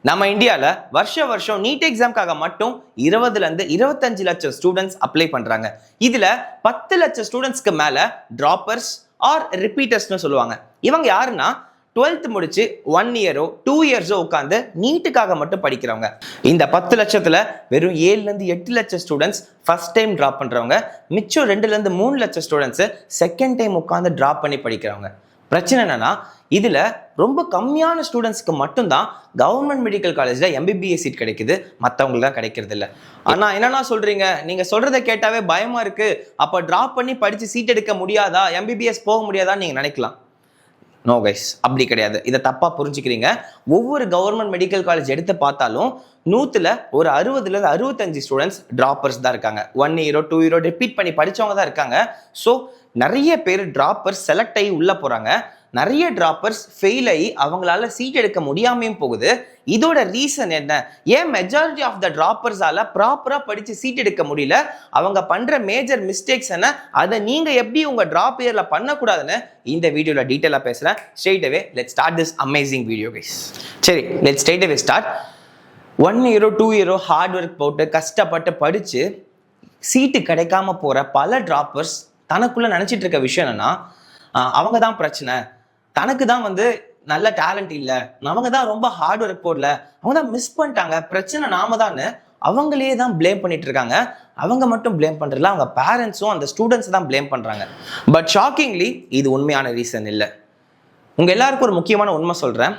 நம்ம இந்தியாவில் வருஷம் நீட் எக்ஸாம்காக மட்டும் 20லேருந்து 25 லட்சம் ஸ்டூடெண்ட்ஸ் அப்ளை பண்றாங்க. இதுல 10 லட்சம் ஸ்டூடெண்ட்ஸ்க்கு மேல டிராப்பர்ஸ் ஆர் ரிப்பீட்டர்ஸ்னு சொல்லுவாங்க. இவங்க யாருன்னா 12th முடிச்சு 1 இயரோ 2 இயர்ஸோ உட்காந்து நீட்டுக்காக மட்டும் படிக்கிறவங்க. இந்த 10 லட்சத்துல வெறும் 7லேருந்து 8 லட்சம் ஸ்டூடெண்ட்ஸ் ஃபர்ஸ்ட் டைம் டிராப் பண்றவங்க, மிச்சம் 2லேருந்து 3 லட்சம் ஸ்டூடெண்ட்ஸ் செகண்ட் டைம் உட்காந்து டிராப் பண்ணி படிக்கிறவங்க. பிரச்சனை என்னன்னா இதுல ரொம்ப கம்மியான ஸ்டூடெண்ட்ஸ்க்கு மட்டும்தான் கவர்மெண்ட் மெடிக்கல் காலேஜ்ல MBBS சீட் கிடைக்குது, மற்றவங்களுக்கு தான் கிடைக்கிறது இல்லை. ஆனா என்னன்னா சொல்றீங்க, நீங்க சொல்றதை கேட்டாவே பயமா இருக்கு, அப்ப டிராப் பண்ணி படிச்சு சீட் எடுக்க முடியாதா, MBBS போக முடியாதான்னு நீங்க நினைக்கலாம். நோ கைஸ், அப்படி கிடையாது. இதை தப்பா புரிஞ்சுக்கிறீங்க. ஒவ்வொரு கவர்மெண்ட் மெடிக்கல் காலேஜ் எடுத்து பார்த்தாலும் 100ல ஒரு 60லேருந்து 65 ஸ்டூடெண்ட்ஸ் டிராப்பர்ஸ் தான் இருக்காங்க. 1 இயரோ 2 இயரோ ரிப்பீட் பண்ணி படிச்சவங்க தான் இருக்காங்க. ஸோ நிறைய பேர் டிராப்பர்ஸ் செலக்ட் ஆகி உள்ள போறாங்க, நிறைய டிராப்பர்ஸ் ஃபெயில் ஆகி அவங்களால சீட் எடுக்க முடியாமையும் போகுது. இதோட ரீசன் என்ன? ஏன் மெஜாரிட்டி ஆஃப் த டிராப்பர்ஸால ப்ராப்பரா படிச்சு சீட் எடுக்க முடியல? அவங்க பண்ற மேஜர் மிஸ்டேக்ஸ் என்ன? அதை நீங்க எப்படி உங்க டிராப் இயர்ல பண்ணக்கூடாதுன்னு இந்த வீடியோல டீட்டெயிலா பேசுறேன். Straight away let's start this amazing video guys. சரி, லெட்ஸ் ஸ்ட்ரெயிட் அவே ஸ்டார்ட். 1 இயரோ 2 இயரோ ஹார்ட் ஒர்க் போட்டு கஷ்டப்பட்டு படிச்சு சீட்டு கிடைக்காம போற பல டிராப்பர்ஸ் தனக்குள்ள நினைச்சிட்டு இருக்க விஷயம் என்னன்னா, அவங்க தான் பிரச்சனை, தனக்கு தான் நல்ல டேலண்ட் இல்லை, அவங்க தான் ரொம்ப ஹார்ட் ஒர்க் போடல, அவங்க தான் மிஸ் பண்ணிட்டாங்க, பிரச்சனை நாம தான் அவங்களே தான் பிளேம் பண்ணிட்டு இருக்காங்க. அவங்க மட்டும் பிளேம் பண்றதுல அவங்க பேரண்ட்ஸும் அந்த ஸ்டூடெண்ட்ஸ் தான் பிளேம் பண்றாங்க. பட் ஷாக்கிங்லி இது உண்மையான ரீசன் இல்லை. உங்க எல்லாருக்கும் ஒரு முக்கியமான உண்மை சொல்றேன்.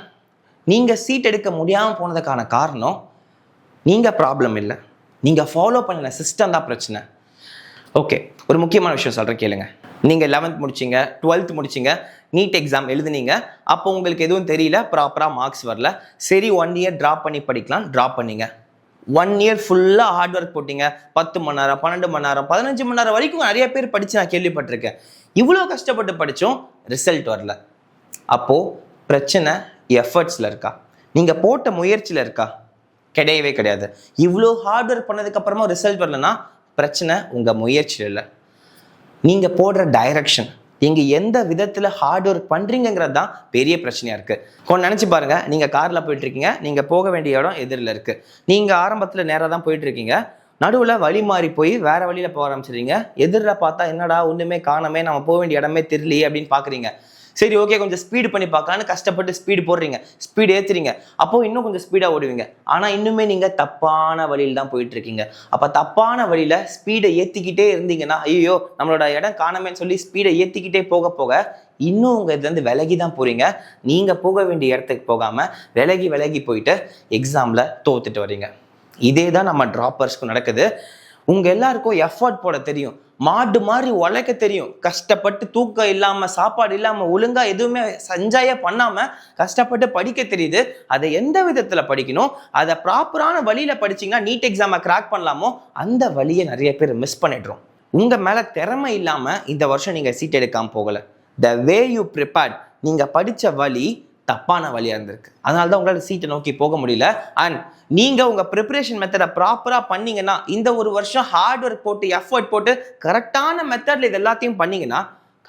நீங்க சீட் எடுக்க முடியாம போனதுக்கான காரணம் நீங்க ப்ராப்ளம் இல்லை, நீங்க ஃபாலோ பண்ணின சிஸ்டம் தான் பிரச்சனை. ஓகே, ஒரு முக்கியமான விஷயம் சொல்றேன் கேளுங்க. நீங்க 11th முடிச்சிங்க, 12th முடிச்சிங்க, நீட் எக்ஸாம் எழுதுனீங்க. அப்போ உங்களுக்கு எதுவும் தெரியல, ப்ராப்பரா மார்க்ஸ் வரல. சரி 1 இயர் டிராப் பண்ணி படிக்கலாம், டிராப் பண்ணீங்க. 1 இயர் ஃபுல்லா ஹார்ட் ஒர்க் போட்டீங்க. 10 மணி நேரம், 12 மணி நேரம், 15 மணி நேரம் வரைக்கும் நிறைய பேர் படிச்சு நான் கேள்விப்பட்டிருக்கேன். இவ்வளோ கஷ்டப்பட்டு படிச்சோம், ரிசல்ட் வரல. அப்போ பிரச்சனை எஃபர்ட்ஸ்ல இருக்கா, நீங்க போட்ட முயற்சியில இருக்கா? கிடையவே கிடையாது. இவ்வளோ ஹார்ட் ஒர்க் பண்ணதுக்கு அப்புறமா ரிசல்ட் வரலன்னா பிரச்சனை உங்க முயற்சியில் இல்லை, நீங்க போடுற டைரக்ஷன், நீங்க எந்த விதத்துல ஹார்ட் ஒர்க் பண்றீங்கிறது தான் பெரிய பிரச்சனையா இருக்கு. கொஞ்சம் நினைச்சு பாருங்க, நீங்க கார்ல போயிட்டு இருக்கீங்க, நீங்க போக வேண்டிய இடம் எதிரில் இருக்கு. நீங்க ஆரம்பத்துல நேராக தான் போயிட்டு இருக்கீங்க, நடுவுல வழி மாறி போய் வேற வழியில போக ஆரம்பிச்சிடுறீங்க. எதிரில் பார்த்தா என்னடா ஒண்ணுமே காணமே, நம்ம போக வேண்டிய இடமே தெரியலையே அப்படின்னு பாக்குறீங்க. சரி ஓகே, கொஞ்சம் ஸ்பீடு பண்ணி பார்க்கலான்னு கஷ்டப்பட்டு ஸ்பீடு போடுறீங்க, ஸ்பீடு ஏற்றுறீங்க. அப்போ இன்னும் கொஞ்சம் ஸ்பீடாக ஓடுவீங்க. ஆனால் இன்னுமே நீங்கள் தப்பான வழியில் தான் போயிட்டு இருக்கீங்க. அப்போ தப்பான வழியில் ஸ்பீடை ஏற்றிக்கிட்டே இருந்தீங்கன்னா, ஐயோ நம்மளோட இடம் காணமேன்னு சொல்லி ஸ்பீடை ஏற்றிக்கிட்டே போக போக இன்னும் உங்கள் இதுலேருந்து விலகி தான் போகிறீங்க. நீங்கள் போக வேண்டிய இடத்துக்கு போகாமல் விலகி போயிட்டு எக்ஸாமில் தோத்துட்டு வரீங்க. இதே தான் நம்ம டிராப்பர்ஸ்க்கு நடக்குது. உங்கள் எல்லாருக்கும் எஃபர்ட் போட தெரியும், மாடு மாதிரி உழைக்க தெரியும், கஷ்டப்பட்டு தூக்கம் இல்லாம சாப்பாடு இல்லாம ஒழுங்கா எதுவுமே சஞ்சாயே பண்ணாம கஷ்டப்பட்டு படிக்க தெரியுது. அதை எந்த விதத்துல படிக்கணும், அதை ப்ராப்பரான வழியில படிச்சீங்கன்னா நீட் எக்ஸாமை கிராக் பண்ணலாமோ அந்த வழியை நிறைய பேர் மிஸ் பண்ணிடுறோம். உங்க மேல திறமை இல்லாம இந்த வருஷம் நீங்க சீட் எடுக்காம போகல. த வே யூ ப்ரிப்பேர்ட், நீங்க படிச்ச வழி தப்பான வழியா இருந்திருக்கு, அதனால தான் உங்களால சீட்டை நோக்கி போக முடியல. அண்ட் நீங்க உங்க ப்ரிப்பரேஷன் மெத்தடை ப்ராப்பரா பண்ணீங்கன்னா, இந்த ஒரு வருஷம் ஹார்ட் ஒர்க் போட்டு எஃபர்ட் போட்டு கரெக்டான மெத்தட்ல இது எல்லாத்தையும் பண்ணீங்கன்னா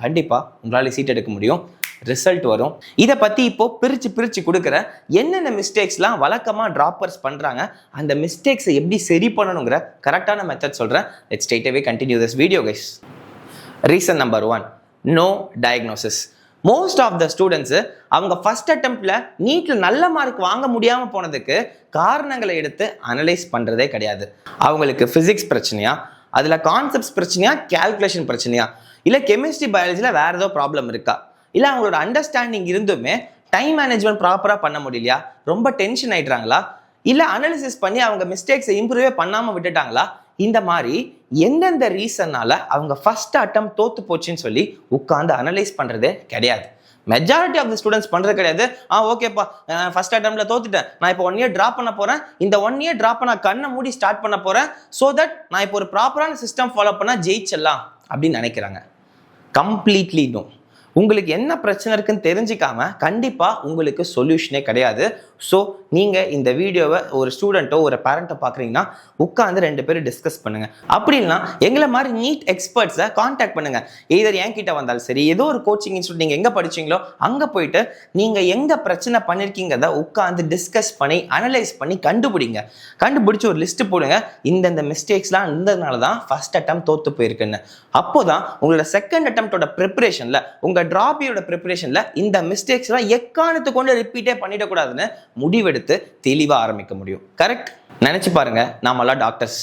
கண்டிப்பா உங்களால சீட் எடுக்க முடியும், ரிசல்ட் வரும். இதை பத்தி இப்போ பிரிச்சு கொடுக்குற என்னென்ன மிஸ்டேக்ஸ்லாம் வழக்கமா டிராப்பர்ஸ் பண்றாங்க, அந்த மிஸ்டேக்ஸை எப்படி சரி பண்ணணுங்கிற கரெக்டான மெத்தட் சொல்றேன். Let's straight away continue this video guys. Reason number 1, no diagnosis. Most of the students அவங்க ஃபர்ஸ்ட் அட்டெம்ப்ட்ல நீட்ல நல்ல மார்க் வாங்க முடியாம போனதுக்கு காரணங்களை எடுத்து அனலைஸ் பண்றதே கிடையாது. அவங்களுக்கு பிசிக்ஸ் பிரச்சனையா, அதுல கான்செப்ட்ஸ் பிரச்சனையா, கால்குலேஷன் பிரச்சனையா, இல்ல கெமிஸ்ட்ரி பயாலஜில வேற ஏதோ ப்ராப்ளம் இருக்கா, இல்ல அவங்களோட அண்டர்ஸ்டாண்டிங் இருந்துமே டைம் மேனேஜ்மெண்ட் ப்ராப்பரா பண்ண முடியலையா, ரொம்ப டென்ஷன் ஆயிடுறாங்களா, இல்ல அனாலிசிஸ் பண்ணி அவங்க மிஸ்டேக்ஸை இம்ப்ரூவே பண்ணாம விட்டுட்டாங்களா, இந்த மாதிரி எந்தெந்த ரீசன்னால அவங்க ஃபர்ஸ்ட் அட்டம் தோத்து போச்சுன்னு சொல்லி உட்காந்து அனலைஸ் பண்றதே கிடையாது. மெஜாரிட்டி ஆஃப் த ஸ்டூடெண்ட்ஸ் பண்றது கிடையாது. ஓகேப்பா ஃபர்ஸ்ட் அட்டம்ப்ட்ல தோத்துட்டேன், நான் இப்போ 1 இயர் டிராப் பண்ண போறேன், இந்த 1 இயர் டிராப் பண்ண கண்ணை மூடி ஸ்டார்ட் பண்ண போறேன், ஸோ தட் நான் இப்போ ஒரு ப்ராப்பரான சிஸ்டம் ஃபாலோ பண்ணா ஜெயிச்சிடலாம் அப்படின்னு நினைக்கிறாங்க. Completely no. உங்களுக்கு என்ன பிரச்சனை இருக்குன்னு தெரிஞ்சிக்காம கண்டிப்பா உங்களுக்கு சொல்யூஷனே கிடையாது. ஸோ நீங்க இந்த வீடியோவை ஒரு ஸ்டூடெண்ட்டோ ஒரு பேரண்ட்டோ பார்க்குறீங்கன்னா உட்காந்து 2 பேரும் டிஸ்கஸ் பண்ணுங்க. அப்படி இல்லைனா எங்களை மாதிரி நீட் எக்ஸ்பர்ட்ஸை கான்டாக்ட் பண்ணுங்க. எதர் என்கிட்ட வந்தாலும் சரி, ஏதோ ஒரு கோச்சிங் இன்ஸ்டியூட் நீங்க எங்க படிச்சீங்களோ அங்க போயிட்டு நீங்க எங்க பிரச்சனை பண்ணிருக்கீங்கிறத உட்காந்து டிஸ்கஸ் பண்ணி அனலைஸ் பண்ணி கண்டுபிடிச்சு ஒரு லிஸ்ட் போடுங்க. இந்த மிஸ்டேக்ஸ்லாம் இருந்ததுனால தான் ஃபர்ஸ்ட் அட்டெம்ப்ட் தோத்து போயிருக்குன்னு. அப்போதான் உங்களோட செகண்ட் அட்டெம்ப்டோட ப்ரிப்பரேஷன்ல, உங்க டிராபியோட ப்ரிப்பரேஷன்ல இந்த மிஸ்டேக்ஸ்லாம் எக்காரணத்தை கொண்டு ரிப்பீட்டே பண்ணிடக்கூடாதுன்னு முடிவெடுத்து தெளிவா ஆரம்பிக்க முடியும். கரெக்ட்? நினைச்சு பாருங்க, நாமெல்லாம் டாக்டர்ஸ்.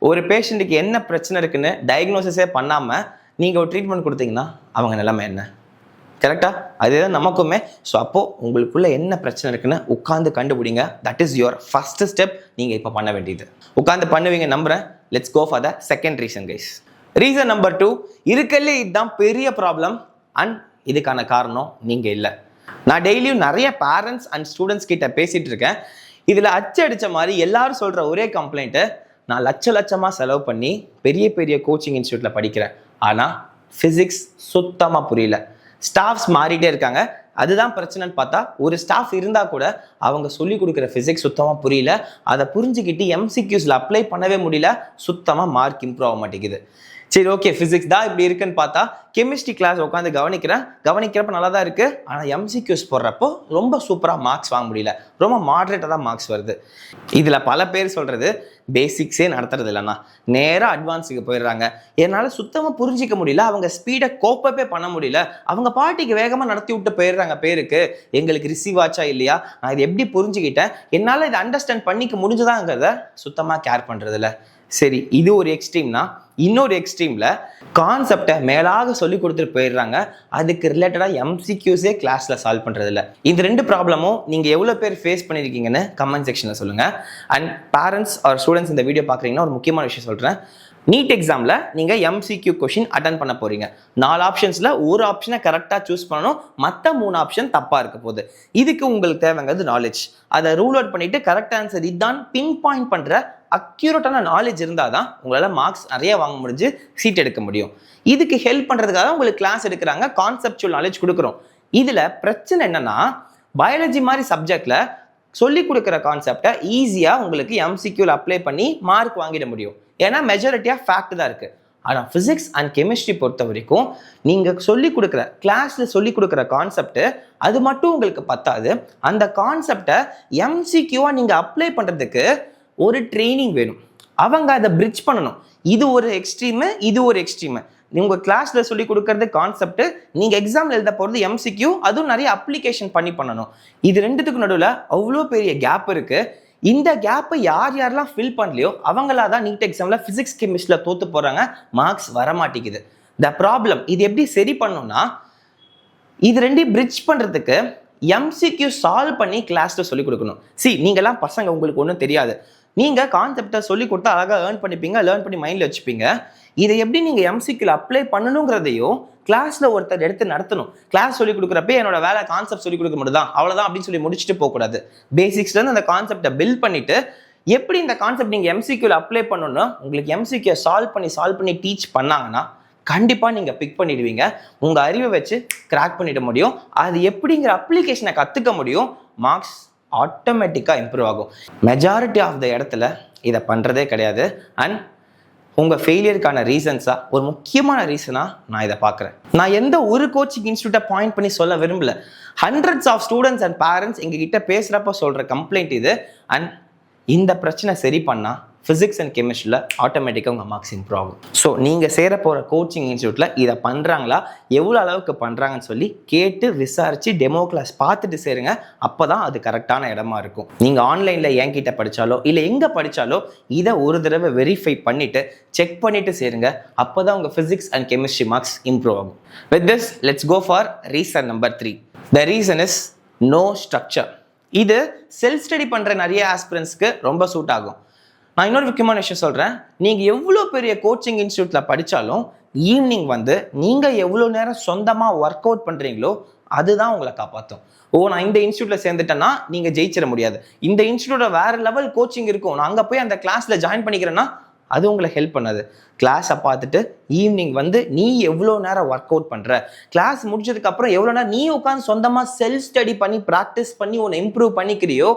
ஒரு பேஷண்ட்டுக்கு என்ன பிரச்சனை இருக்குன்னு டயக்னோசிஸே பண்ணாம நீங்க ஒரு ட்ரீட்மெண்ட் கொடுத்தீங்கன்னா அவங்க நிலைமை என்ன? கரெக்டா? அதுதான் நமக்குமே. ஸோ அப்போ உங்களுக்குள்ள என்ன பிரச்சனை இருக்குன்னு உட்காந்து கண்டுபிடிங்க. That is your first step. நீங்க இப்போ பண்ண வேண்டியது உட்காந்து பண்ணுவீங்க நம்புறேன். Let's go for the second reason guys. Reason number 2, இருக்கலே இதுதான் பெரிய ப்ராப்ளம் அண்ட் இதுக்கான காரணம் நீங்க இல்லை. நான் டெய்லியும் நிறைய பேரண்ட்ஸ் அண்ட் ஸ்டூடெண்ட்ஸ் கிட்ட பேசிட்டு இருக்கேன். இதுல அச்சடிச்ச மாதிரி எல்லாரும் சொல்ற ஒரே கம்ப்ளைண்ட், நான் லட்சமா செலவு பண்ணி பெரிய பெரிய கோச்சிங் இன்ஸ்டியூட்ல படிக்கிறேன், ஆனா பிசிக்ஸ் சுத்தமா புரியல. ஸ்டாஃப்ஸ் மாறிட்டே இருக்காங்க. அதுதான் பிரச்சனைன்னு பார்த்தா ஒரு ஸ்டாஃப் இருந்தா கூட அவங்க சொல்லி கொடுக்குற பிசிக்ஸ் சுத்தமா புரியல. அதை புரிஞ்சுக்கிட்டு எம்சிக்யூஸ்ல அப்ளை பண்ணவே முடியல. சுத்தமா மார்க் இம்ப்ரூவ் ஆக மாட்டேங்குது. சரி, ஓகே, பிசிக்ஸ் தான் இப்படி இருக்குன்னு பார்த்தா கெமிஸ்ட்ரி கிளாஸ் உட்காந்து கவனிக்கிறப்ப நல்லா தான் இருக்கு. ஆனால் எம்சிக்யூஸ் போடுறப்போ ரொம்ப சூப்பராக மார்க்ஸ் வாங்க முடியல. ரொம்ப மாடரேட்டாக தான் மார்க்ஸ் வருது. இதில் பல பேர் சொல்றது பேசிக்ஸே நடத்துறது இல்லைண்ணா, நேராக அட்வான்ஸுக்கு போயிடுறாங்க. என்னால் சுத்தமாக புரிஞ்சிக்க முடியல, அவங்க ஸ்பீடை கோப்பப்பே பண்ண முடியல, அவங்க பாட்டிக்கு வேகமாக நடத்தி விட்டு போயிடுறாங்க. பேருக்கு எங்களுக்கு ரிசீவ் ஆச்சா இல்லையா, நான் இதை எப்படி புரிஞ்சுக்கிட்டேன், என்னால் இதை அண்டர்ஸ்டாண்ட் பண்ணிக்க முடிஞ்சுதாங்கிறத சுத்தமாக கேர் பண்ணுறதில்ல. சரி, இது ஒரு எக்ஸ்ட்ரீம்னா, இன்னொரு எக்ஸ்ட்ரீம்ல கான்செப்டை மேலாக சொல்லி கொடுத்துட்டு போயிடுறாங்க. அதுக்கு ரிலேட்டடா எம்சிக்யூஸே கிளாஸ்ல சால்வ் பண்றது இல்லை. இந்த 2 ப்ராப்ளமும் நீங்க எவ்வளவு பேர் ஃபேஸ் பண்ணிருக்கீங்கன்னு கமெண்ட் செக்ஷன்ல சொல்லுங்க. அண்ட் பேரண்ட்ஸ் ஆர் ஸ்டூடெண்ட்ஸ் இந்த வீடியோ பாக்குறீங்கன்னா ஒரு முக்கியமான விஷயம் சொல்றேன். நீட் எக்ஸாம்ல நீங்க எம்சிக்யூ கொஸ்டின் அட்டன் பண்ண போறீங்க. 4 ஆப்ஷன்ஸ்ல ஒரு ஆப்ஷனை கரெக்டா சூஸ் பண்ணணும், மற்ற 3 ஆப்ஷன் தப்பா இருக்க போகுது. இதுக்கு உங்களுக்கு தேவைங்கிறது நாலேஜ். அதை ரூல் அவுட் பண்ணிட்டு கரெக்ட் ஆன்சர் இதான் பின் பாயிண்ட் பண்ற அக்யூரேட்டான நாலேஜ் இருந்தால் தான் உங்களால் மார்க்ஸ் நிறைய வாங்க முடிஞ்சு சீட் எடுக்க முடியும். இதுக்கு ஹெல்ப் பண்ணுறதுக்காக உங்களுக்கு கிளாஸ் எடுக்கிறாங்க, கான்செப்சுவல் நாலேஜ் கொடுக்குறோம். இதில் பிரச்சனை என்னன்னா, பயாலஜி மாதிரி சப்ஜெக்டில் சொல்லி கொடுக்குற கான்செப்டை ஈஸியாக உங்களுக்கு எம்சிக்யூவில் அப்ளை பண்ணி மார்க் வாங்கிட முடியும். ஏன்னா மெஜாரிட்டியாக ஃபேக்ட் தான் இருக்குது. ஆனால் ஃபிசிக்ஸ் அண்ட் கெமிஸ்ட்ரி பொறுத்த வரைக்கும் நீங்கள் சொல்லிக் கொடுக்குற கிளாஸில் சொல்லிக் கொடுக்குற கான்செப்ட்டு அது மட்டும் உங்களுக்கு பத்தாது. அந்த கான்செப்டை எம்சிக்யூவாக நீங்கள் அப்ளை பண்ணுறதுக்கு ஒரு ட்ரைனிங் வேணும். அவங்க அதை பிரிட்ஜ் பண்ணணும். இது ஒரு எக்ஸ்ட்ரீமு, இது ஒரு எக்ஸ்ட்ரீமு. உங்கள் கிளாஸில் சொல்லி கொடுக்கறது கான்செப்ட், நீங்கள் எக்ஸாமில் எழுத போகிறது எம்சிக்யூ, அதுவும் நிறைய அப்ளிகேஷன் பண்ணணும். இது 2த்துக்கும் நடுவில் அவ்வளோ பெரிய கேப் இருக்கு. இந்த கேப்பை யாரெல்லாம் ஃபில் பண்ணலையோ அவங்களா தான் நீட் எக்ஸாமில் ஃபிசிக்ஸ் கெமிஸ்ட்ரியில் தோத்து போகிறாங்க, மார்க்ஸ் வரமாட்டேங்குது. த ப்ராப்ளம் இது எப்படி சரி பண்ணணும்னா, இது 2 பிரிட்ஜ் பண்ணுறதுக்கு எம்சிக்யூ சால்வ் பண்ணி கிளாஸில் சொல்லிக் கொடுக்கணும். நீங்களாம் பசங்க, உங்களுக்கு ஒன்றும் தெரியாது. நீங்கள் கான்செப்டை சொல்லி கொடுத்தா அழகாக லேர்ன் பண்ணிப்பீங்க, லேர்ன் பண்ணி மைண்டில் வச்சுப்பீங்க. இதை எப்படி நீங்கள் எம்சிக்யூவில் அப்ளை பண்ணணுங்கிறதையும் கிளாஸில் ஒருத்தர் எடுத்து நடத்தணும். கிளாஸ் சொல்லிக் கொடுக்குறப்ப என்னோட வேலை கான்செப்ட் சொல்லிக் கொடுக்க மட்டும் தான், அவ்வளோதான் அப்படின்னு சொல்லி முடிச்சுட்டு போகக்கூடாது. பேசிக்ஸ்லேருந்து அந்த கான்செப்டை பில்ட் பண்ணிட்டு எப்படி இந்த கான்செப்ட் நீங்கள் எம்சிக்யூவில் அப்ளை பண்ணணும்னா உங்களுக்கு எம்சிக்யூ சால்வ் பண்ணி டீச் பண்ணாங்கன்னா கண்டிப்பாக நீங்கள் பிக் பண்ணிடுவீங்க. உங்கள் அறிவை வச்சு கிராக் பண்ணிட முடியும். அது எப்படிங்கிற அப்ளிகேஷனை கற்றுக்க முடியும். மார்க்ஸ் ஆட்டோமேட்டிக்காக இம்ப்ரூவ் ஆகும். மெஜாரிட்டி ஆஃப் த இடத்துல இதை பண்ணுறதே கிடையாது. அண்ட் உங்கள் ஃபெயிலியருக்கான ரீசன்ஸாக ஒரு முக்கியமான ரீசனாக நான் இதை பார்க்குறேன். நான் எந்த ஒரு கோச்சிங் இன்ஸ்டியூட்டை பாயிண்ட் பண்ணி சொல்ல விரும்பல. Hundreds of students and parents எங்ககிட்ட பேசுகிறப்ப சொல்கிற கம்ப்ளைண்ட் இது. அண்ட் இந்த பிரச்சனை சரி பண்ணால் ஃபிசிக்ஸ் அண்ட் கெமிஸ்ட்ரியில் ஆட்டோமேட்டிக்காக உங்கள் மார்க்ஸ் இம்ப்ரூவ் ஆகும். ஸோ நீங்கள் சேர போகிற கோச்சிங் இன்ஸ்டியூட்டில் இதை பண்ணுறாங்களா, எவ்வளோ அளவுக்கு பண்ணுறாங்கன்னு சொல்லி கேட்டு விசாரித்து டெமோ கிளாஸ் பார்த்துட்டு சேருங்க. அப்போ தான் அது கரெக்டான இடமா இருக்கும். நீங்கள் ஆன்லைனில் என்கிட்ட படித்தாலோ இல்லை எங்கே படித்தாலோ இதை ஒரு தடவை வெரிஃபை பண்ணிவிட்டு செக் பண்ணிவிட்டு சேருங்க. அப்போ தான் உங்கள் physics and chemistry marks improve ஆகும். With this let's go for reason number 3. The reason is no structure. இது செல்ஃப் ஸ்டடி பண்ணுற நிறைய ஆஸ்பிரன்ஸ்க்கு ரொம்ப சூட் ஆகும். நான் இன்னொரு முக்கியமான விஷயம் சொல்கிறேன். நீங்கள் எவ்வளோ பெரிய கோச்சிங் இன்ஸ்டியூட்டில் படித்தாலும் ஈவினிங் வந்து நீங்கள் எவ்வளோ நேரம் சொந்தமாக ஒர்க் அவுட் பண்ணுறீங்களோ அதுதான் உங்களை காப்பாற்றும். நான் இந்த இன்ஸ்டியூட்டில் சேர்ந்துட்டேன்னா நீங்கள் ஜெயிச்சிட முடியாது. இந்த இன்ஸ்டியூட்டோட வேறு லெவல் கோச்சிங் இருக்கும், நான் அங்கே போய் அந்த கிளாஸில் ஜாயின் பண்ணிக்கிறேன்னா அது உங்களை ஹெல்ப் பண்ணாது. கிளாஸை பார்த்துட்டு ஈவினிங் வந்து நீ எவ்வளோ நேரம் ஒர்க் அவுட் பண்ணுற, கிளாஸ் முடிச்சதுக்கப்புறம் எவ்வளோ நேரம் நீ உட்காந்து சொந்தமாக செல்ஃப் ஸ்டடி பண்ணி ப்ராக்டிஸ் பண்ணி உன்னை இம்ப்ரூவ் பண்ணிக்கிறியோ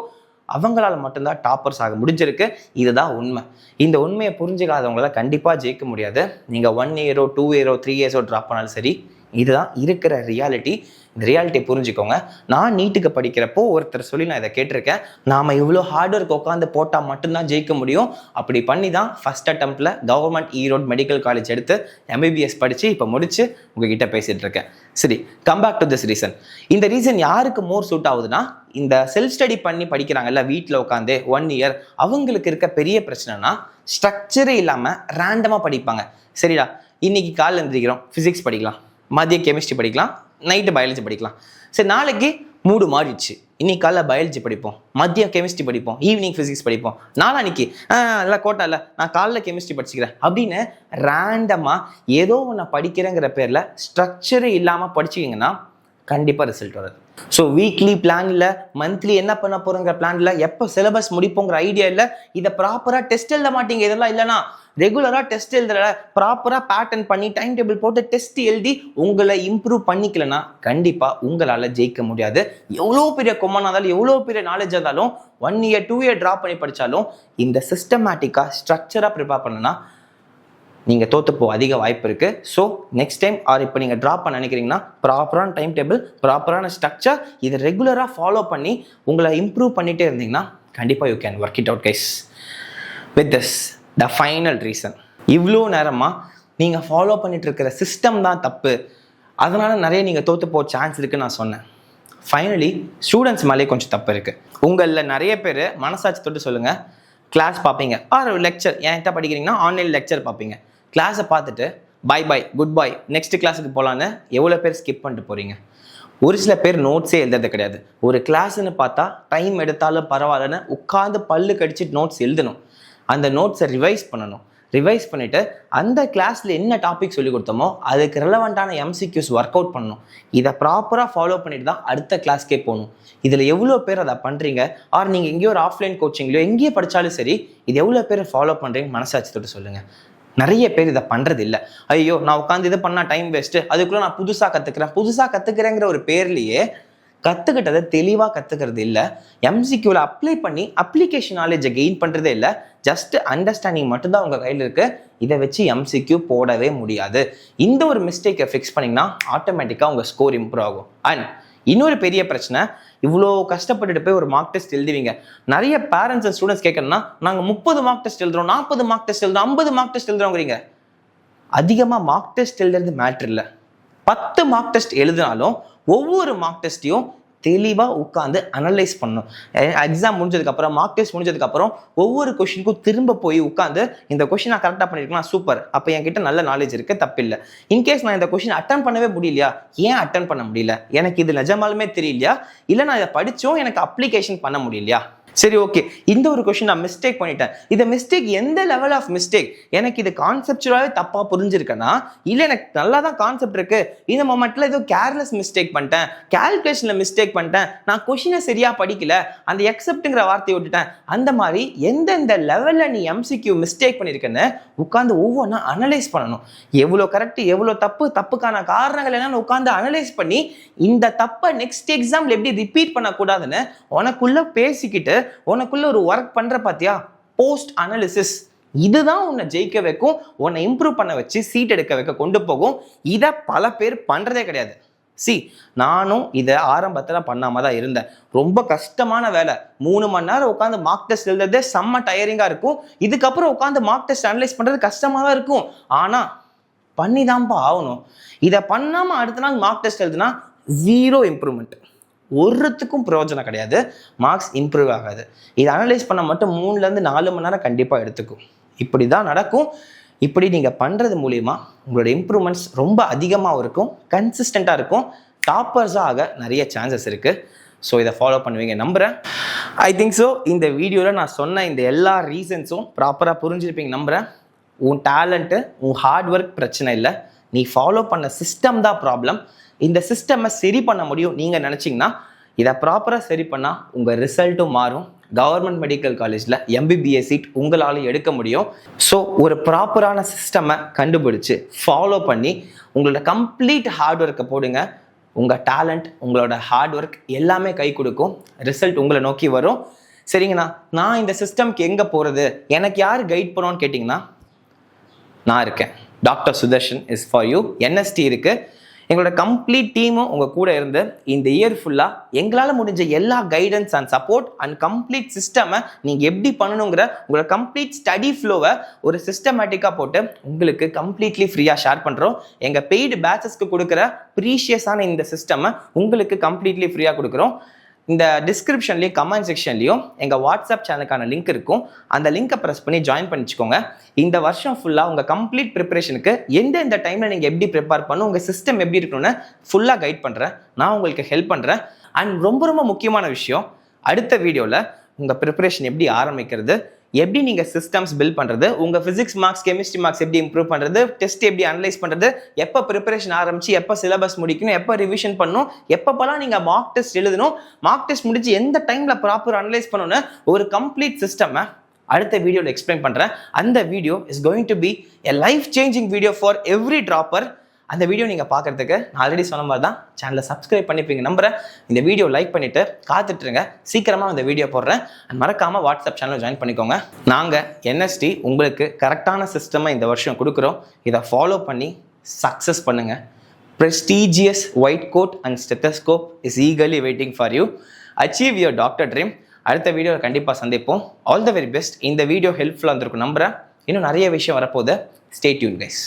அவங்களால மட்டும்தான் டாப்பர்ஸ் ஆக முடிஞ்சிருக்கு. இதுதான் உண்மை. இந்த உண்மையை புரிஞ்சுக்காதவங்களால கண்டிப்பாக ஜெயிக்க முடியாது. நீங்கள் 1 இயரோ 2 இயரோ 3 இயர்ஸோ ட்ராப் பண்ணாலும் சரி, இதுதான் இருக்கிற ரியாலிட்டி. இந்த ரியாலிட்டியை புரிஞ்சுக்கோங்க. நான் நீட்டுக்கு படிக்கிறப்போ ஒருத்தர் சொல்லி நான் இதை கேட்டிருக்கேன், நாம் இவ்வளோ ஹார்ட் ஒர்க் உட்காந்து போட்டால் மட்டும்தான் ஜெயிக்க முடியும். அப்படி பண்ணி தான் ஃபர்ஸ்ட் அட்டெம்ப்டில் கவர்மெண்ட் ஈரோடு மெடிக்கல் காலேஜ் எடுத்து எம்பிபிஎஸ் படித்து இப்போ முடிச்சு உங்ககிட்ட பேசிகிட்டு இருக்கேன். சரி, come back to this reason. இந்த ரீசன் யாருக்கு மோர் சூட் ஆகுதுன்னா, இந்த செல்ஃப் ஸ்டடி பண்ணி படிக்கிறாங்கல்ல வீட்டில் உட்காந்து 1 இயர், அவங்களுக்கு இருக்க பெரிய பிரச்சனைனா ஸ்ட்ரக்சரே இல்லாமல் ரேண்டமாக படிப்பாங்க. சரிடா, இன்னைக்கு காலையில் எழுந்திரிக்கிறோம், ஃபிசிக்ஸ் படிக்கலாம், மதியம் கெமிஸ்ட்ரி படிக்கலாம், நைட்டு பயாலஜி படிக்கலாம். சரி, நாளைக்கு மூடு மாறிடுச்சு, இன்னைக்கு காலைல பயாலஜி படிப்போம், மதியம் கெமிஸ்ட்ரி படிப்போம், ஈவினிங் ஃபிசிக்ஸ் படிப்போம், நாளானிக்கு இல்லை கோட்டா இல்லை நான் காலைல கெமிஸ்ட்ரி படிச்சுக்கிறேன் அப்படின்னு ரேண்டமாக ஏதோ ஒன்று படிக்கிறேங்கிற பேரில் ஸ்ட்ரக்சரே இல்லாமல் படிச்சிங்கன்னா கண்டிப்பாக ரிசல்ட் வராது. ஸோ வீக்லி பிளான் இல்லை, மந்த்லி என்ன பண்ண போகிறோங்கிற பிளான் இல்லை, எப்போ சிலபஸ் முடிப்போங்கிற ஐடியா இல்லை, இதை ப்ராப்பராக டெஸ்ட் எழுத மாட்டீங்க. இதெல்லாம் இல்லைனா ரெகுலராக டெஸ்ட் எழுதுற, ப்ராப்பராக பேட்டர்ன் பண்ணி டைம் டேபிள் போட்டு டெஸ்ட் எழுதி உங்களை இம்ப்ரூவ் பண்ணிக்கலன்னா கண்டிப்பாக உங்களால் ஜெயிக்க முடியாது. எவ்வளோ பெரிய கொம்மனாக இருந்தாலும், எவ்வளோ பெரிய நாலேஜ் இருந்தாலும், 1 இயர் 2 இயர் ட்ராப் பண்ணி படித்தாலும் இந்த சிஸ்டமேட்டிக்காக ஸ்ட்ரக்சராக ப்ரிப்பேர் பண்ணுன்னா நீங்கள் தோற்றுப்போ அதிக வாய்ப்பு இருக்குது. ஸோ நெக்ஸ்ட் டைம் இப்போ நீங்கள் ட்ராப் பண்ண நினைக்கிறீங்கன்னா ப்ராப்பரான டைம் டேபிள், ப்ராப்பரான ஸ்ட்ரக்சர், இதை ரெகுலராக ஃபாலோ பண்ணி உங்களை இம்ப்ரூவ் பண்ணிகிட்டே இருந்தீங்கன்னா கண்டிப்பாக you can work it out guys. With this the final reason, இவ்வளோ நேரமாக நீங்கள் ஃபாலோ பண்ணிட்டு இருக்கிற சிஸ்டம் தான் தப்பு, அதனால் நிறைய நீங்கள் தோற்று போக சான்ஸ் இருக்குன்னு நான் சொன்னேன். ஃபைனலி ஸ்டூடெண்ட்ஸ் மேலே கொஞ்சம் தப்பு இருக்குது. உங்களில் நிறைய பேர் மனசாட்சி தொட்டு சொல்லுங்கள், கிளாஸ் பார்ப்பீங்க, லெக்சர் என்கிட்ட படிக்கிறீங்கன்னா ஆன்லைன் லெக்சர் பார்ப்பீங்க, கிளாஸை பார்த்துட்டு bye bye good bye next கிளாஸுக்கு போகலான்னு எவ்வளோ பேர் ஸ்கிப் பண்ணிட்டு போகிறீங்க. ஒரு சில பேர் நோட்ஸே எழுதுறது கிடையாது. ஒரு கிளாஸ்ன்னு பார்த்தா டைம் எடுத்தாலும் பரவாயில்லன்னு உட்காந்து பல்லு கடிச்சிட்டு நோட்ஸ் எழுதணும். அந்த நோட்ஸை ரிவைஸ் பண்ணணும். ரிவைஸ் பண்ணிவிட்டு அந்த கிளாஸில் என்ன டாபிக் சொல்லி கொடுத்தோமோ அதுக்கு ரெலவெண்ட்டான எம்சிக்யூஸ் ஒர்க் அவுட் பண்ணணும். இதை ப்ராப்பராக ஃபாலோ பண்ணிட்டு தான் அடுத்த கிளாஸ்க்கே போகணும். இதில் எவ்வளோ பேர் அதை பண்ணுறீங்க, ஆர் நீங்கள் எங்கேயோ ஒரு ஆஃப்லைன் கோச்சிங்லையோ எங்கேயோ படித்தாலும் சரி, இது எவ்வளோ பேர் ஃபாலோ பண்ணுறீங்க மனசாட்சி தொட்டு சொல்லுங்கள். நிறைய பேர் இதை பண்ணுறது இல்லை. ஐயோ நான் உட்காந்து இதை பண்ணால் டைம் வேஸ்ட்டு, அதுக்குள்ளே நான் புதுசாக கற்றுக்கிறேங்கிற ஒரு பேர்லேயே கற்றுக்கிட்டதை தெளிவாக கற்றுக்கிறது இல்லை. எம்சிக்யூவில் அப்ளை பண்ணி அப்ளிகேஷன் நாலேஜை கெயின் பண்ணுறதே இல்லை. ஜஸ்ட் அண்டர்ஸ்டாண்டிங் மட்டும்தான் உங்கள் கையில் இருக்குது. இதை வச்சு எம்சிக்யூ போடவே முடியாது. இந்த ஒரு மிஸ்டேக்கை ஃபிக்ஸ் பண்ணிங்கன்னா ஆட்டோமேட்டிக்காக உங்கள் ஸ்கோர் இம்ப்ரூவ் ஆகும். அண்ட் இன்னொரு பெரிய பிரச்சனை, இவ்வளோ கஷ்டப்பட்டுட்டு போய் ஒரு மார்க் டெஸ்ட் எழுதுவீங்க. நிறைய பேரண்ட்ஸ் அண்ட் ஸ்டூடெண்ட்ஸ் கேட்கணும்னா, நாங்கள் 30 மார்க் டெஸ்ட் எழுதுறோம், 40 மார்க் டெஸ்ட் எழுதுறோம், 50 மார்க் டெஸ்ட் எழுதுறோங்கிறீங்க. அதிகமாக மார்க் டெஸ்ட் எழுதுறது மேட்ரு இல்லை. 10 மார்க் டெஸ்ட் எழுதினாலும் ஒவ்வொரு மார்க் டெஸ்ட்டையும் தெளிவாக உட்காந்து அனலைஸ் பண்ணணும். எக்ஸாம் முடிஞ்சதுக்கப்புறம், மார்க் டெஸ்ட் முடிஞ்சதுக்கப்புறம் ஒவ்வொரு கொஷினுக்கும் திரும்ப போய் உட்காந்து இந்த கொஷின் நான் கரெக்டாக பண்ணியிருக்கேன், சூப்பர், அப்போ என்கிட்ட நல்ல நாலேஜ் இருக்குது, தப்பில்லை. இன்கேஸ் நான் இந்த கொஷின் அட்டன் பண்ணவே முடியலையா, ஏன் அட்டன் பண்ண முடியல, எனக்கு இது நிஜமாலுமே தெரியலையா, இல்லை நான் இதை படித்தோம் எனக்கு அப்ளிகேஷன் பண்ண முடியலையா, சரி ஓகே இந்த ஒரு கொஷின் நான் மிஸ்டேக் பண்ணிட்டேன், இந்த மிஸ்டேக் எந்த லெவல் ஆஃப் மிஸ்டேக், எனக்கு இது கான்செப்சுவலாகவே தப்பாக புரிஞ்சிருக்கேன்னா, இல்லை எனக்கு நல்லா தான் கான்செப்ட் இருக்கு, இந்த மொமெண்ட்ல ஏதோ கேர்லெஸ் மிஸ்டேக் பண்ணிட்டேன், கால்குலேஷனில் மிஸ்டேக் பண்ணிட்டேன், நான் கொஷினை சரியாக படிக்கல, அந்த எக்ஸப்ட்டுங்கிற வார்த்தையை விட்டுட்டேன், அந்த மாதிரி எந்தெந்த லெவலில் நீ எம்சிக்யூ மிஸ்டேக் பண்ணியிருக்கேன்னு உட்காந்து ஒவ்வொன்றா அனலைஸ் பண்ணணும். எவ்வளோ கரெக்ட் எவ்வளோ தப்பு, தப்புக்கான காரணங்கள் என்னன்னு உட்காந்து அனலைஸ் பண்ணி இந்த தப்பை நெக்ஸ்ட் எக்ஸாம்பிள் எப்படி ரிப்பீட் பண்ணக்கூடாதுன்னு உனக்குள்ள பேசிக்கிட்டு உனக்குள்ள ஒரு ஒர்க் பண்ற பாத்தியா, போஸ்ட் அனாலிசிஸ், இதுதான் உன்னை ஜெயிக்க வைக்கும், உன்னை இம்ப்ரூவ் பண்ண வச்சு சீட் எடுக்க வைக்க கொண்டு போகும். இதை பல பேர் பண்றதே கிடையாது. நானும் இதை ஆரம்பத்தில் பண்ணாம தான் இருந்தேன். ரொம்ப கஷ்டமான வேலை, 3 மணி நேரம் உட்காந்து மார்க் டெஸ்ட் எழுதுறதே செம்ம டயரிங்கா இருக்கும். இதுக்கப்புறம் உட்காந்து மார்க் டெஸ்ட் அனலைஸ் பண்றது கஷ்டமா தான் இருக்கும். ஆனா பண்ணிதான்ப்பா ஆகணும். இதை பண்ணாம அடுத்த நாள் மார்க் டெஸ்ட் எழுதுனா 0 இம்ப்ரூவ்மெண்ட், ஒருத்துக்கும் பிரயோஜனம் கிடையாது, மார்க்ஸ் இம்ப்ரூவ் ஆகாது. இதை அனலைஸ் பண்ண மட்டும் 3லேருந்து 4 மணி நேரம் கண்டிப்பாக எடுத்துக்கும். இப்படி தான் நடக்கும். இப்படி நீங்கள் பண்ணுறது மூலிமா உங்களோட இம்ப்ரூவ்மெண்ட்ஸ் ரொம்ப அதிகமாக இருக்கும், கன்சிஸ்டண்ட்டாக இருக்கும், டாப்பர்ஸாக ஆக நிறைய சான்சஸ் இருக்குது. ஸோ இதை ஃபாலோ பண்ணுவீங்க நம்புகிறேன். ஐ திங்க் ஸோ இந்த வீடியோவில் நான் சொன்ன இந்த எல்லா ரீசன்ஸும் ப்ராப்பராக புரிஞ்சிருப்பீங்க நம்புகிறேன். உன் டேலண்ட்டு உன் ஹார்ட் ஒர்க் பிரச்சனை இல்லை, நீ ஃபாலோ பண்ண சிஸ்டம் தான் ப்ராப்ளம். இந்த சிஸ்டமை சரி பண்ண முடியும் நீங்கள் நினச்சிங்கன்னா இதை ப்ராப்பராக சரி பண்ணால் உங்கள் ரிசல்ட்டும் மாறும், கவர்மெண்ட் மெடிக்கல் காலேஜில் எம்பிபிஎஸ் சீட் உங்களால் எடுக்க முடியும். ஸோ ஒரு ப்ராப்பரான சிஸ்டமை கண்டுபிடிச்சு ஃபாலோ பண்ணி உங்களோட கம்ப்ளீட் ஹார்ட் ஒர்க்கை போடுங்க. உங்கள் டேலண்ட், உங்களோட ஹார்ட் ஒர்க் எல்லாமே கை கொடுக்கும். ரிசல்ட் உங்களை நோக்கி வரும். சரிங்கண்ணா, நான் இந்த சிஸ்டம்க்கு எங்கே போகிறது, எனக்கு யார் கைட் பண்ணுவோன்னு கேட்டிங்கன்னா நான் இருக்கேன். Doctor Sudarshan is for you. NST இருக்குது. எங்களோட கம்ப்ளீட் டீமும் உங்கள் கூட இருந்து இந்த இயர் ஃபுல்லாக எங்களால் முடிஞ்ச எல்லா guidance and support and complete சிஸ்டமை நீங்கள் எப்படி பண்ணணுங்கிற உங்களோட கம்ப்ளீட் ஸ்டடி ஃப்ளோவை ஒரு சிஸ்டமேட்டிக்காக போட்டு உங்களுக்கு கம்ப்ளீட்லி ஃப்ரீயாக ஷேர் பண்ணுறோம். எங்கள் பெய்டு பேட்சஸ்க்கு கொடுக்குற ப்ரீஷியஸான இந்த சிஸ்டமை உங்களுக்கு கம்ப்ளீட்லி ஃப்ரீயாக கொடுக்குறோம். இந்த டிஸ்கிரிப்ஷன்லேயும் கமெண்ட் செக்ஷன்லேயும் எங்கள் வாட்ஸ்அப் சேனலுக்கான லிங்க் இருக்கும். அந்த லிங்கை ப்ரெஸ் பண்ணி ஜாயின் பண்ணிச்சுக்கோங்க. இந்த வருஷம் ஃபுல்லாக உங்கள் கம்ப்ளீட் ப்ரிப்பரேஷனுக்கு எந்த டைமில் நீங்கள் எப்படி ப்ரிப்பேர் பண்ணணும், உங்கள் சிஸ்டம் எப்படி இருக்கணும்னு ஃபுல்லாக கைட் பண்ணுறேன். நான் உங்களுக்கு ஹெல்ப் பண்ணுறேன். அண்ட் ரொம்ப முக்கியமான விஷயம், அடுத்த வீடியோவில் உங்கள் ப்ரிப்பரேஷன் எப்படி ஆரம்பிக்கிறது, எப்படி நீங்கள் சிஸ்டம்ஸ் பில்ட் பண்ணுறது, உங்கள் ஃபிசிக்ஸ் மார்க்ஸ், கெமிஸ்ட்ரி மார்க்ஸ் எப்படி இம்ப்ரூவ் பண்ணுறது, டெஸ்ட் எப்படி அனலைஸ் பண்ணுறது, எப்போ ப்ரிப்பரேஷன் ஆரம்பிச்சு எப்போ சிலபஸ் முடிக்கணும், எப்போ ரிவிஷன் பண்ணணும், எப்பப்போலாம் நீங்கள் மார்க் டெஸ்ட் எழுதணும், மார்க் டெஸ்ட் முடிச்சு எந்த டைமில் ப்ராப்பர் அனலைஸ் பண்ணணும்னு ஒரு கம்ப்ளீட் சிஸ்டமை அடுத்த வீடியோவில் எக்ஸ்பிளைன் பண்ணுறேன். அந்த video is going to be a life changing video for every dropper. அந்த வீடியோ நீங்கள் பார்க்குறதுக்கு நான் ஆல்ரெடி சொன்ன மாதிரி தான் சேனலை சப்ஸ்கிரைப் பண்ணிப்பீங்க நம்புறேன். இந்த வீடியோ லைக் பண்ணிவிட்டு காத்துட்ருங்க. சீக்கிரமாக இந்த வீடியோ போடுறேன். அண்ட் மறக்காமல் வாட்ஸ்அப் சேனல் ஜாயின் பண்ணிக்கோங்க. நாங்கள் என்எஸ்டி உங்களுக்கு கரெக்டான சிஸ்டமை இந்த வருஷம் கொடுக்குறோம். இதை ஃபாலோ பண்ணி சக்ஸஸ் பண்ணுங்கள். Prestigious white code and stethoscope is eagerly waiting for you. Achieve your doctor dream. அடுத்த வீடியோவில் கண்டிப்பாக சந்திப்போம். All the very best. இந்த வீடியோ ஹெல்ப்ஃபுல்லாக இருந்திருக்கும் நம்புறேன். இன்னும் நிறைய விஷயம் வரப்போகுது. Stay tune guys.